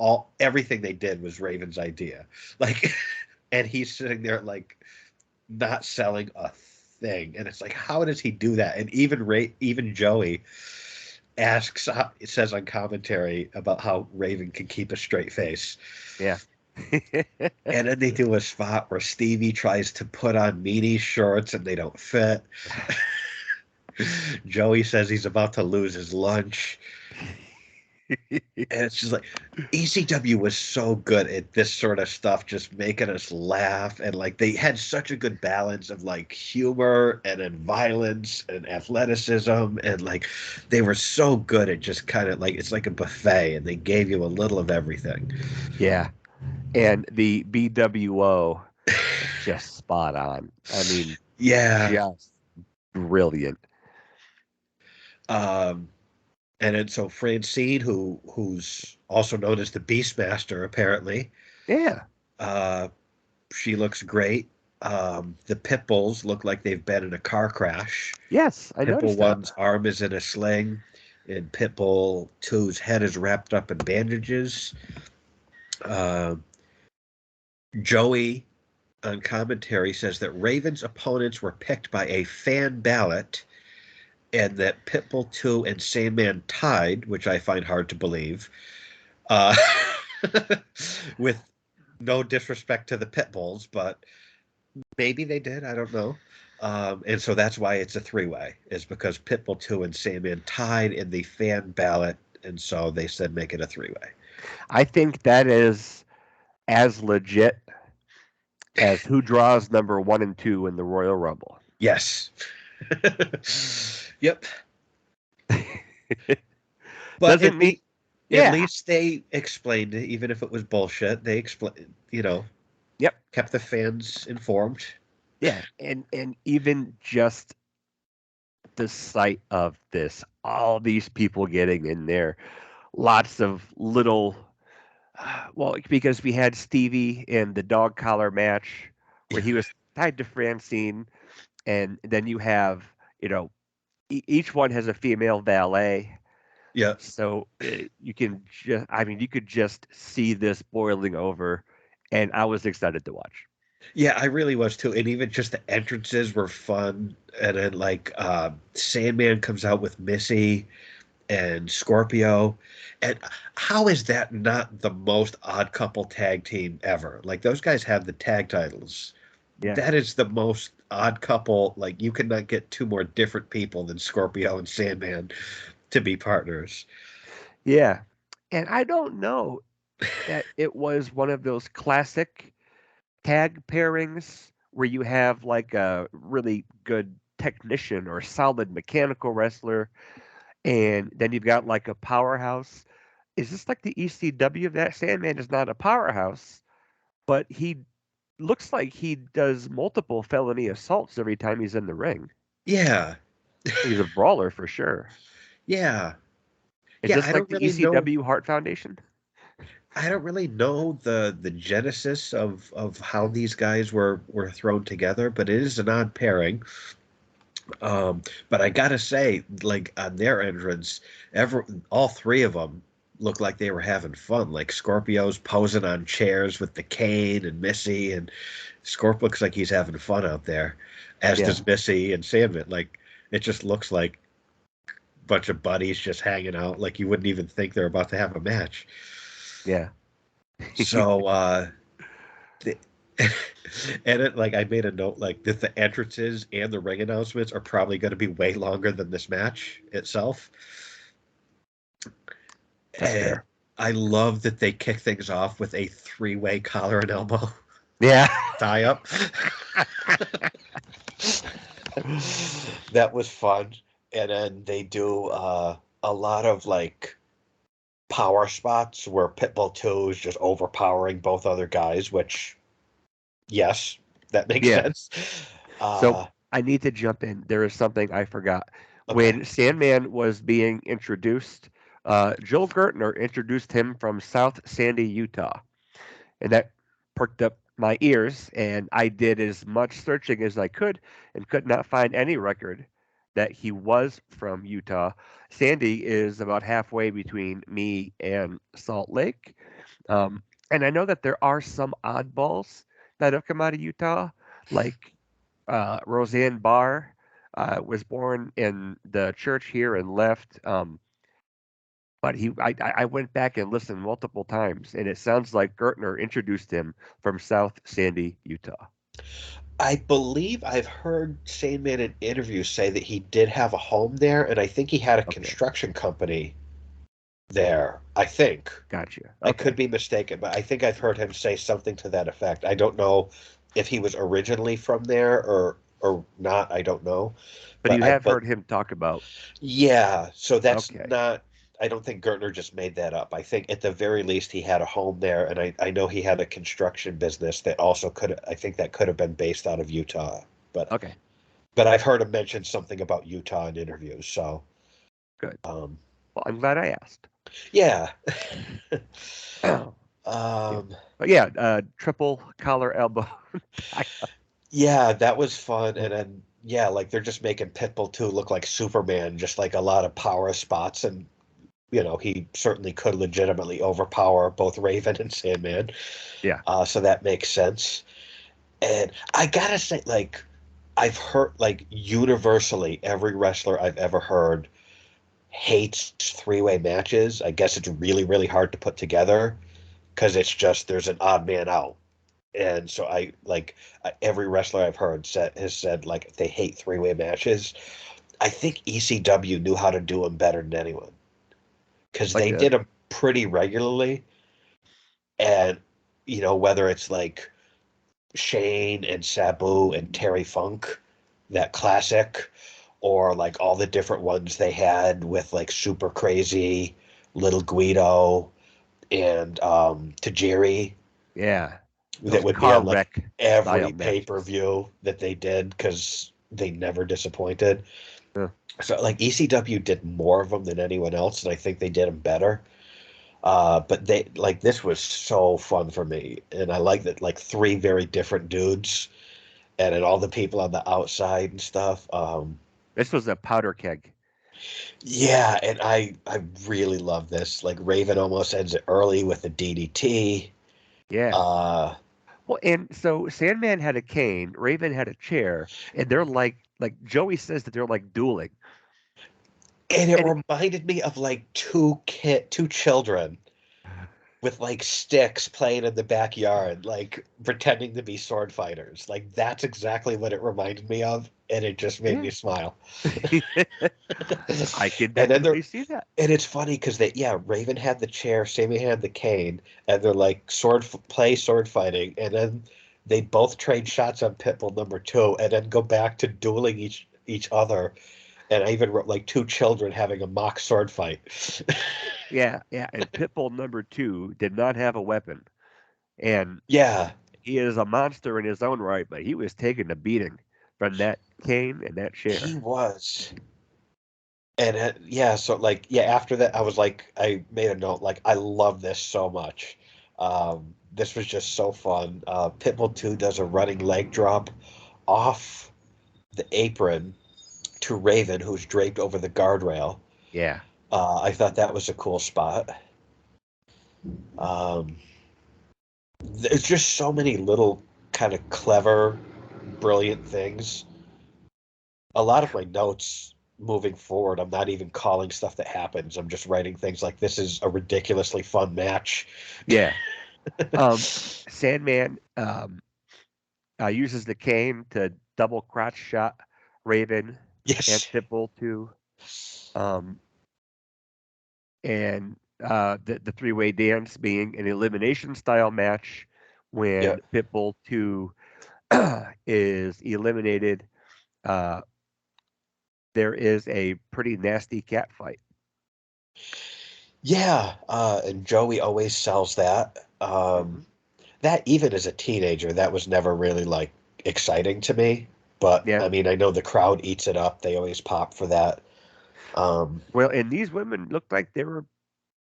everything they did was Raven's idea. Like, and he's sitting there, like, not selling a thing. And it's like, how does he do that? And even Joey asks, it says on commentary about how Raven can keep a straight face. Yeah. And then they do a spot where Stevie tries to put on Meanie's shorts and they don't fit. Joey says he's about to lose his lunch. And it's just like ECW was so good at this sort of stuff, just making us laugh. And like they had such a good balance of like humor and then violence and athleticism. And like they were so good at just kind of like it's like a buffet and they gave you a little of everything. Yeah. And the BWO just spot on. I mean, Yeah. just brilliant. Um, and then so Francine, who's also known as the Beastmaster, apparently, Yeah. uh, she looks great. The Pitbulls look like they've been in a car crash. Yes, I Pitbull noticed that. one's arm is in a sling, and Pitbull two's head is wrapped up in bandages. Uh, Joey on commentary says that Raven's opponents were picked by a fan ballot and that Pitbull 2 and Sandman tied, which I find hard to believe, uh, with no disrespect to the Pitbulls, but maybe they did. I don't know. And so that's why it's a three-way, is because Pitbull 2 and Sandman tied in the fan ballot, and so they said make it a three-way. I think that is as legit as who draws number 1 and 2 in the Royal Rumble. Yes. Yep. But Doesn't mean, at least they explained it, even if it was bullshit. They explained, Yep. kept the fans informed. Yeah, and even just the sight of this, all these people getting in there, lots of little, well, because we had Stevie in the dog collar match where he was tied to Francine, and then you have, each one has a female valet. Yeah. So you can just, you could just see this boiling over, and I was excited to watch. Yeah, I really was too. And even just the entrances were fun. And then Sandman comes out with Missy and Scorpio. And how is that not the most odd couple tag team ever? Like those guys have the tag titles. Yeah. That is the most odd couple. Like you could not get two more different people than Scorpio and Sandman to be partners. Yeah. And I don't know that it was one of those classic tag pairings where you have like a really good technician or solid mechanical wrestler, and then you've got like a powerhouse. Is this like the ECW? That Sandman is not a powerhouse, but he looks like he does multiple felony assaults every time he's in the ring. Yeah. He's a brawler for sure. Yeah. Is this I like don't the really know. ECW Heart Foundation? I don't really know the genesis of how these guys were thrown together, but it is an odd pairing. But I gotta say, like on their entrance, all three of them looked like they were having fun. Like Scorpio's posing on chairs with the cane and Missy, and Scorp looks like he's having fun out there, as does Missy and Sandman. Like it just looks like a bunch of buddies just hanging out. Like you wouldn't even think they're about to have a match. Yeah. So, and I made a note like that the entrances and the ring announcements are probably going to be way longer than this match itself. That's And fair. I love that they kick things off with a three-way collar and elbow Yeah. tie up. That was fun. And then they do a lot of power spots where Pitbull 2 is just overpowering both other guys, which, yes, that makes sense. So I need to jump in. There is something I forgot. Okay. When Sandman was being introduced, Joel Gertner introduced him from South Sandy, Utah. And that perked up my ears, and I did as much searching as I could and could not find any record that he was from Utah. Sandy is about halfway between me and Salt Lake. And I know that there are some oddballs that have come out of Utah, like Roseanne Barr was born in the church here and left. But I went back and listened multiple times, and it sounds like Gertner introduced him from South Sandy, Utah. I believe I've heard Sandman in interviews say that he did have a home there, and I think he had a construction company there. I think. Gotcha. Okay. I could be mistaken, but I think I've heard him say something to that effect. I don't know if he was originally from there or not. I don't know. But you have heard him talk about. Yeah, so that's not. I don't think Gertner just made that up. I think at the very least he had a home there, and I know he had a construction business that also could. I think that could have been based out of Utah. But But I've heard him mention something about Utah in interviews. So good. Well, I'm glad I asked. Yeah. But yeah, triple collar elbow. Yeah, that was fun, and then they're just making Pitbull 2 look like Superman, just like a lot of power spots, and he certainly could legitimately overpower both Raven and Sandman. Yeah. So that makes sense. And I gotta say, like, I've heard, like, universally, every wrestler I've ever heard hates three-way matches. I guess it's really, really hard to put together because it's just there's an odd man out. And so I like every wrestler I've heard has said like they hate three-way matches. I think ECW knew how to do them better than anyone because Like they a did them pretty regularly. And whether it's like Shane and Sabu and Terry Funk, that classic, or like all the different ones they had with like Super Crazy, Little Guido, and Tajiri, yeah, that those would be car on like wreck style every matches. pay-per-view that they did because they never disappointed. Uh, So like ECW did more of them than anyone else, and I think they did them better. But they like this was so fun for me, and I like that like three very different dudes, and then all the people on the outside and stuff. this was a powder keg. Yeah, and I really love this. Like Raven almost ends it early with the DDT. Yeah. Uh, Well, and so Sandman had a cane, Raven had a chair, and they're like Joey says that they're like dueling. and it And reminded me of like two children with like sticks playing in the backyard, like pretending to be sword fighters. Like that's exactly what it reminded me of, and it just made yeah, me smile. I can And then definitely see that. and it's funny because Raven had the chair, Sammy had the cane, and they're like sword fighting, and then they both trade shots on Pitbull number two, and then go back to dueling each other. And I even wrote like two children having a mock sword fight. Yeah, yeah. And Pitbull number two did not have a weapon, and Yeah, he is a monster in his own right, but he was taking a beating from that cane and that he chair. was. And yeah, so like yeah, after that I was like I made a note like I love this so much. This was just so fun. Pitbull 2 does a running leg drop off the apron to Raven, who's draped over the guardrail. Yeah, I thought that was a cool spot. Um, there's just so many little kind of clever, brilliant things. A lot of my notes moving forward, I'm not even calling stuff that happens. I'm just writing things like this is a ridiculously fun match. yeah. Um, Sandman uses the cane to double crotch shot Raven and Yes. Pitbull too. Um, and the three-way dance being an elimination style match Yeah. when Pitbull 2 is eliminated. Uh, there is a pretty nasty cat fight. Yeah. And Joey always sells that. Hmm. That even as a teenager, that was never really like exciting to me. But Yeah. I mean, I know the crowd eats it up. They always pop for that. Um, Well, and these women looked like they were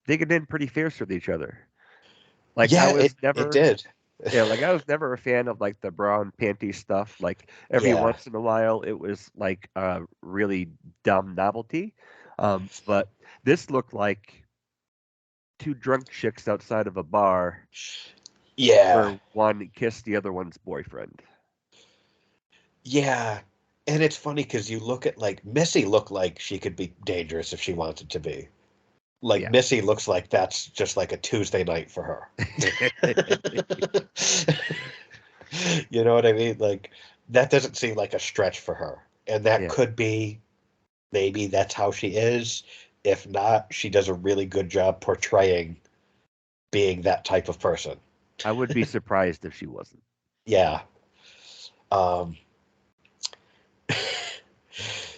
digging in pretty fierce with each other. Like I yeah, was it never, did. yeah, like I was never a fan of like the brown panty stuff. Like every Yeah. once in a while, it was like a really dumb novelty. But this looked like two drunk chicks outside of a bar Yeah. where one kissed the other one's boyfriend. Yeah. And it's funny because you look at like Missy looked like she could be dangerous if she wanted to be. Like Yeah. Missy looks like that's just like a Tuesday night for her. You know what I mean? Like that doesn't seem like a stretch for her. And that Yeah. could be maybe that's how she is. If not, she does a really good job portraying being that type of person. I would be surprised if she wasn't. Yeah. Um,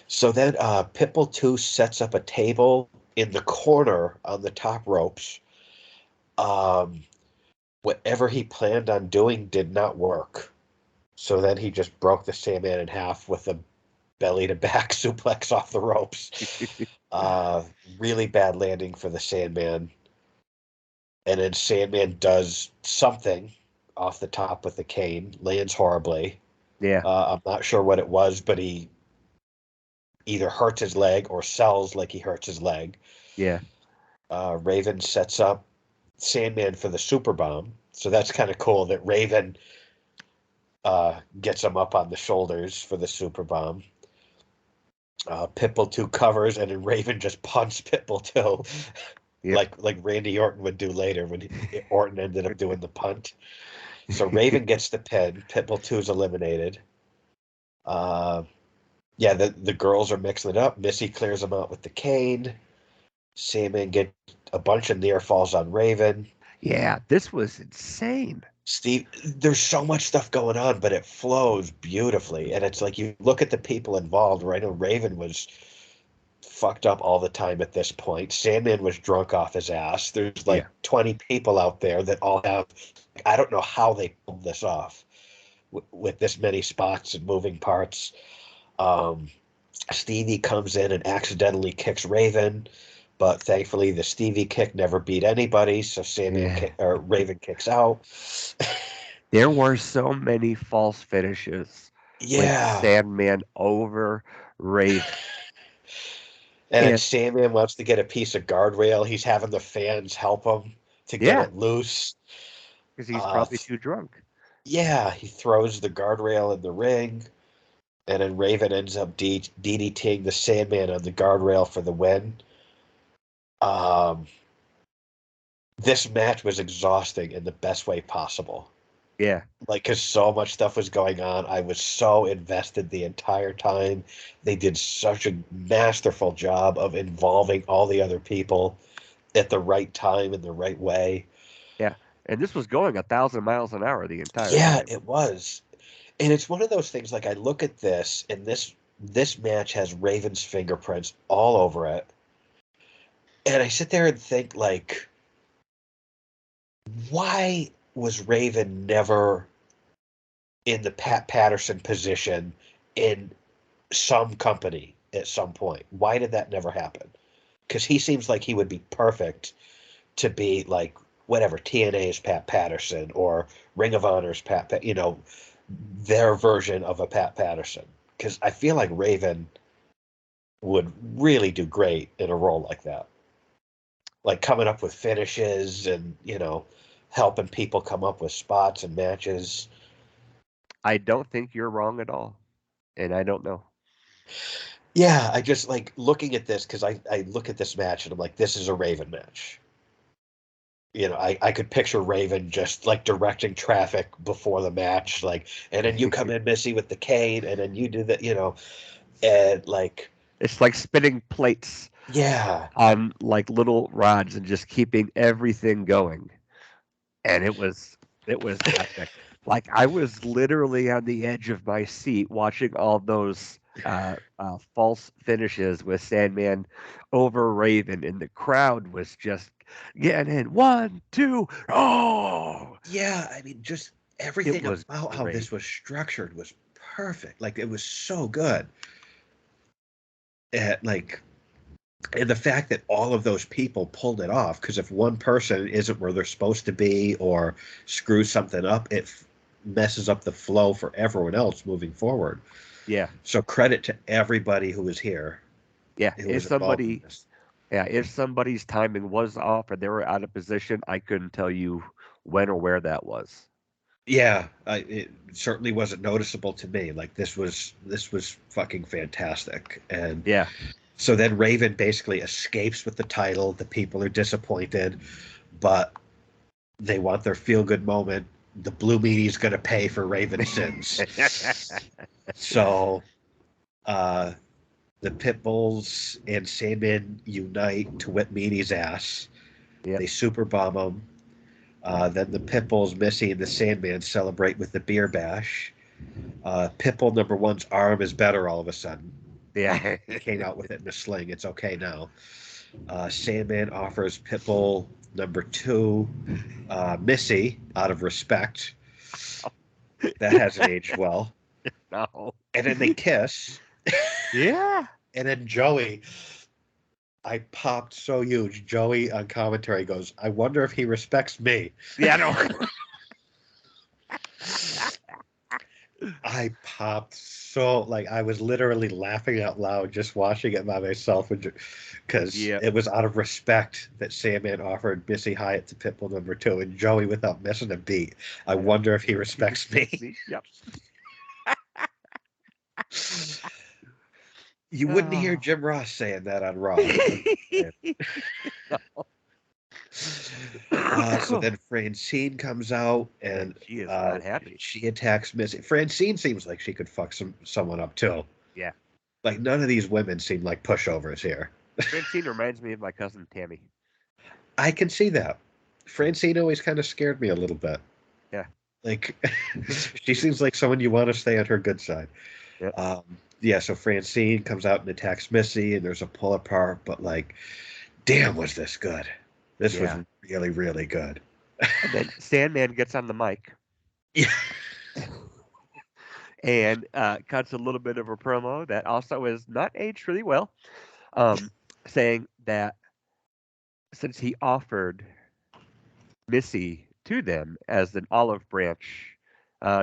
so then Pitbull 2 sets up a table in the corner on the top ropes. Um, Whatever he planned on doing did not work. So then he just broke the Sandman in half with a belly to back suplex off the ropes. Uh, Really bad landing for the Sandman. And then Sandman does something off the top with the cane, lands horribly. Yeah. I'm not sure what it was, but he either hurts his leg or sells like he hurts his leg. Yeah. Raven sets up Sandman for the super bomb. So that's kind of cool that Raven gets him up on the shoulders for the super bomb. Pitbull 2 covers, and then Raven just punts Pitbull 2, Yep. like Randy Orton would do later when Orton ended up doing the punt. So Raven gets the pin. Pitbull 2 is eliminated. Yeah, the girls are mixing it up. Missy clears them out with the cane. Sandman gets a bunch of near falls on Raven. Yeah, this was insane. Steve, there's so much stuff going on, but it flows beautifully. And it's like you look at the people involved, right? I know Raven was fucked up all the time at this point. Sandman was drunk off his ass. There's like Yeah. 20 people out there that all have, I don't know how they pulled this off with this many spots and moving parts. Stevie comes in and accidentally kicks Raven, but thankfully the Stevie kick never beat anybody, so Raven kicks out. There were so many false finishes with Yeah. Sandman over Raven. And then And Sandman wants to get a piece of guardrail. He's having the fans help him to get yeah, it loose. because he's Uh, probably too drunk. yeah, he throws the guardrail in the ring, and then Raven ends up DDTing the Sandman on the guardrail for the win. Um, this match was exhausting in the best way possible. Yeah. Like, because so much stuff was going on. I was so invested the entire time. They did such a masterful job of involving all the other people at the right time in the right way. Yeah. And this was going 1,000 miles an hour the entire Yeah, time. it was. And it's one of those things, like I look at this, and this match has Raven's fingerprints all over it. And I sit there and think, like, why was Raven never in the Pat Patterson position in some company at some point? Why did that never happen? Because he seems like he would be perfect to be like whatever TNA's Pat Patterson or Ring of Honor's their version of a Pat Patterson. Because I feel like Raven would really do great in a role like that, like coming up with finishes and helping people come up with spots and matches. I don't think you're wrong at all. And I don't know. Yeah, I just like looking at this because I look at this match and I'm like, this is a Raven match. I could picture Raven just like directing traffic before the match, like, and then you come in, Missy, with the cane, and then you do that, and like, It's like spinning plates yeah, on like little rods and just keeping everything going. And it was epic. Like I was literally on the edge of my seat watching all those false finishes with Sandman over Raven, and the crowd was just getting in. 1, 2, oh! yeah. I mean, just It everything was about how great. this was structured was perfect. Like, it was so good. Like, and the fact that all of those people pulled it off, because if one person isn't where they're supposed to be or screws something up, it messes up the flow for everyone else moving forward. Yeah, So credit to everybody who was here, yeah. who was involved in this. If somebody's timing was off or they were out of position, I couldn't tell you when or where that was. Yeah, it certainly wasn't noticeable to me. Like, this was fucking fantastic. And Yeah, so then Raven basically escapes with the title. The people are disappointed, but they want their feel good moment. The Blue Meanie's going to pay for Raven's sins. So uh, the Pitbulls and Sandman unite to whip Meanie's ass. yep. They super bomb him. Then the Pitbulls, Missy, and the Sandman celebrate with the beer bash. Pitbull number one's arm is better all of a sudden. Yeah. He came out with it in a sling. It's okay now. Sandman offers Pitbull number two, Missy, out of respect. That hasn't aged well. No. And then they kiss. Yeah. And then Joey, I popped so huge. Joey on commentary goes, I wonder if he respects me. Yeah, no. I popped so like I was literally laughing out loud just watching it by myself, because Yeah. it was out of respect that Sandman offered Missy Hyatt to Pitbull #2, and Joey, without missing a beat, I wonder if he respects me. Yep. You wouldn't hear Jim Ross saying that on Raw. So then Francine comes out and she is not happy. she attacks Missy. Francine seems like she could fuck someone up too. Yeah. Like none of these women seem like pushovers here. Francine reminds me of my cousin Tammy. I can see that. Francine always kind of scared me a little bit. Yeah. Like she seems like someone you want to stay on her good side. Yep. Yeah, so Francine comes out and attacks Missy, and there's a pull apart, but like, damn, was this good? This was really, really good. And then Sandman gets on the mic. Yeah. And cuts a little bit of a promo that also is not aged really well, saying that since he offered Missy to them as an olive branch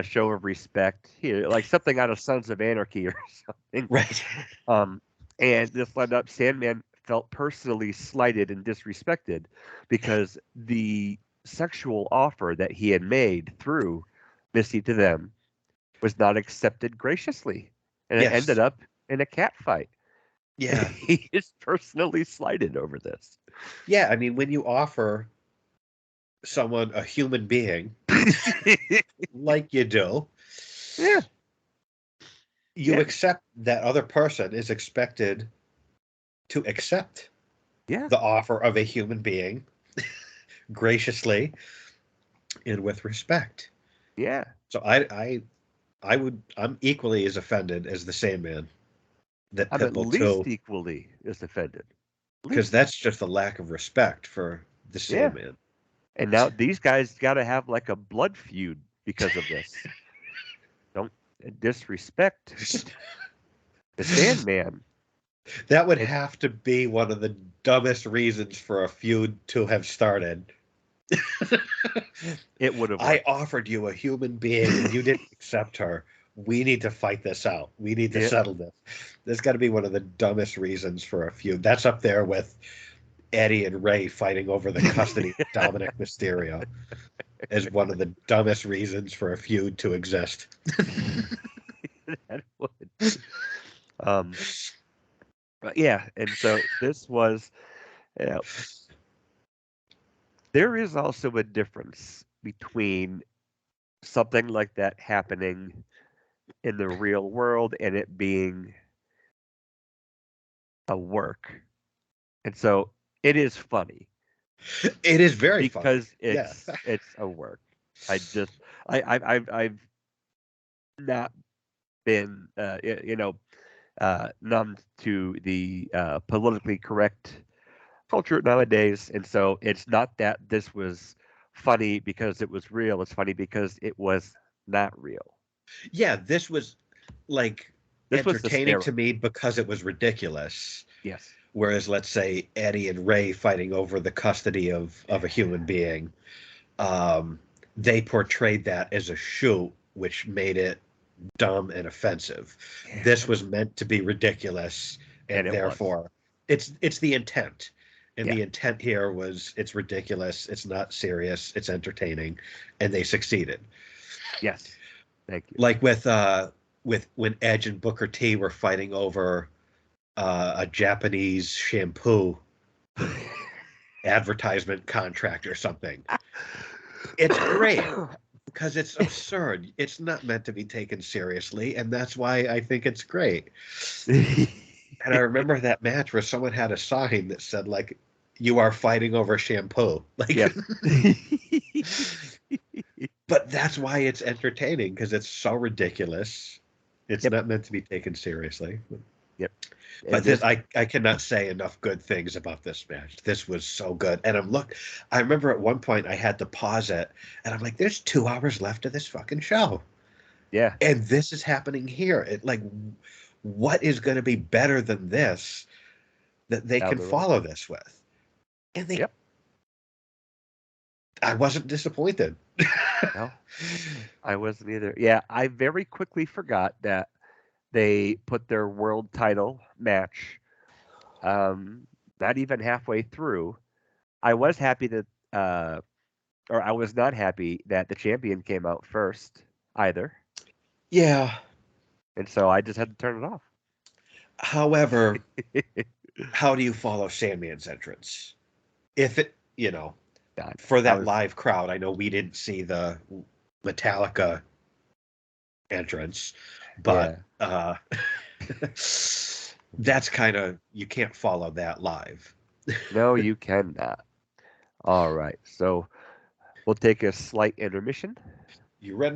show of respect, here, like something out of Sons of Anarchy or something. Right. And this led up, Sandman felt personally slighted and disrespected because the sexual offer that he had made through Missy to them was not accepted graciously. And it ended up in a cat fight. Yeah. He is personally slighted over this. Yeah, I mean, when you offer someone a human being, like you do, yeah, you accept that other person is expected to accept the offer of a human being graciously and with respect. Yeah. So I'm equally as offended as the Sandman that I'm at Pitbull least 2, equally as offended. because that's just a lack of respect for the Sandman. And now these guys got to have like a blood feud because of this. Don't disrespect the Sandman. That would have to be one of the dumbest reasons for a feud to have started. It would have. I offered you a human being and you didn't accept her. We need to fight this out. We need to settle this. There's got to be one of the dumbest reasons for a feud. That's up there with Eddie and Ray fighting over the custody of Dominic Mysterio as one of the dumbest reasons for a feud to exist. That would. But yeah, and so this was, there is also a difference between something like that happening in the real world and it being a work. And so it is funny. It is very funny because it's a work. I've not been numb to the politically correct culture nowadays, and so it's not that this was funny because it was real. It's funny because it was not real. Yeah, this was like entertaining to me because it was ridiculous. Yes. Whereas, let's say Eddie and Ray fighting over the custody of a human being, they portrayed that as a shoot, which made it dumb and offensive. Yeah. This was meant to be ridiculous, and therefore it's the intent. And the intent here was it's ridiculous, it's not serious, it's entertaining, and they succeeded. Yes. Thank you. Like with when Edge and Booker T were fighting over a Japanese shampoo advertisement contract or something. It's great because it's absurd. It's not meant to be taken seriously, and that's why I think it's great. And I remember that match where someone had a sign that said, like, "You are fighting over shampoo." Like, but that's why it's entertaining, because it's so ridiculous. It's not meant to be taken seriously. Yep. But this, I cannot say enough good things about this match. This was so good. And I remember at one point I had to pause it, and I'm like, there's 2 hours left of this fucking show. Yeah. And this is happening here. What is going to be better than this that they can follow this with? And they, I wasn't disappointed. No, I wasn't either. Yeah, I very quickly forgot that they put their world title match not even halfway through. I was happy that, or I was not happy that the champion came out first either. Yeah. And so I just had to turn it off. However, how do you follow Sandman's entrance? If it, for I that was, live crowd, I know we didn't see the Metallica entrance, but yeah. that's kind of, you can't follow that live. No, you cannot. All right. So we'll take a slight intermission. You read my